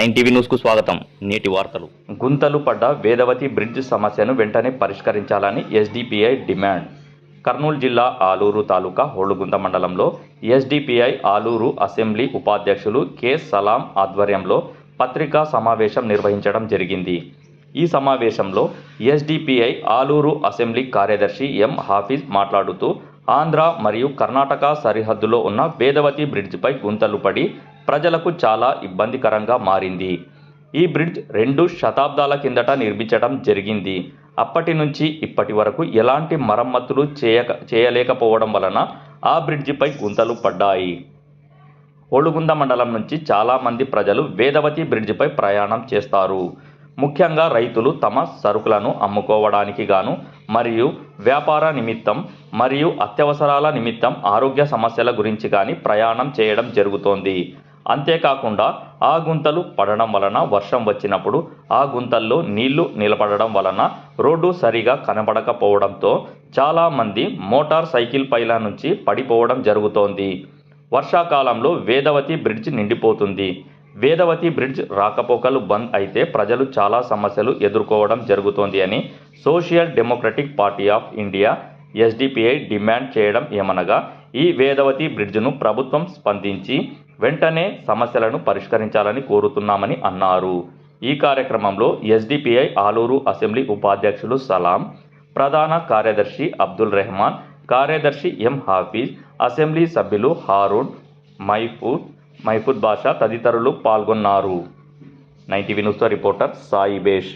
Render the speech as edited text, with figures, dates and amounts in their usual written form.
9 TV న్యూస్కు స్వాగతం. నేటి వార్తలు. గుంతలు పడ్డ వేదవతి బ్రిడ్జ్ సమస్యను వెంటనే పరిష్కరించాలని ఎస్డిపిఐ డిమాండ్. కర్నూలు జిల్లా ఆలూరు తాలూకా హోళగుంత మండలంలో ఎస్డిపిఐ ఆలూరు అసెంబ్లీ ఉపాధ్యక్షులు కె సలాం ఆధ్వర్యంలో పత్రికా సమావేశం నిర్వహించడం జరిగింది. ఈ సమావేశంలో ఎస్డిపిఐ ఆలూరు అసెంబ్లీ కార్యదర్శి ఎం హాఫీజ్ మాట్లాడుతూ ఆంధ్ర మరియు కర్ణాటక సరిహద్దులో ఉన్న వేదవతి బ్రిడ్జిపై గుంతలు పడి ప్రజలకు చాలా ఇబ్బందికరంగా మారింది. ఈ బ్రిడ్జ్ 2 శతాబ్దాల కిందట నిర్మించడం జరిగింది. అప్పటి నుంచి ఇప్పటి వరకు ఎలాంటి మరమ్మతులు చేయలేకపోవడం వలన ఆ బ్రిడ్జిపై గుంతలు పడ్డాయి. హోళగుంద మండలం నుంచి చాలామంది ప్రజలు వేదవతి బ్రిడ్జిపై ప్రయాణం చేస్తారు. ముఖ్యంగా రైతులు తమ సరుకులను అమ్ముకోవడానికి గాను మరియు వ్యాపార నిమిత్తం మరియు అత్యవసరాల నిమిత్తం ఆరోగ్య సమస్యల గురించి కానీ ప్రయాణం చేయడం జరుగుతోంది. అంతేకాకుండా ఆ గుంతలు పడడం వలన వర్షం వచ్చినప్పుడు ఆ గుంతల్లో నీళ్లు నిలబడడం వలన రోడ్డు సరిగా కనబడకపోవడంతో చాలామంది మోటార్ సైకిల్ పైల నుంచి పడిపోవడం జరుగుతోంది. వర్షాకాలంలో వేదవతి బ్రిడ్జ్ నిండిపోతుంది. వేదవతి బ్రిడ్జ్ రాకపోకలు బంద్ అయితే ప్రజలు చాలా సమస్యలు ఎదుర్కోవడం జరుగుతోంది అని social democratic party of India SDPI demand చేయడం ఏమనగా, ఈ వేదవతి బ్రిడ్జ్ను ప్రభుత్వం స్పందించి వెంటనే సమస్యలను పరిష్కరించాలని కోరుతున్నామని అన్నారు. ఈ కార్యక్రమంలో ఎస్డిపిఐ ఆలూరు అసెంబ్లీ ఉపాధ్యక్షులు సలాం, ప్రధాన కార్యదర్శి అబ్దుల్ రెహమాన్, కార్యదర్శి ఎం హాఫీజ్, అసెంబ్లీ సభ్యులు హారూన్, మహఫూద్ బాషా తదితరులు పాల్గొన్నారు. 9 టీవీ న్యూస్తో రిపోర్టర్ సాయి బేష్.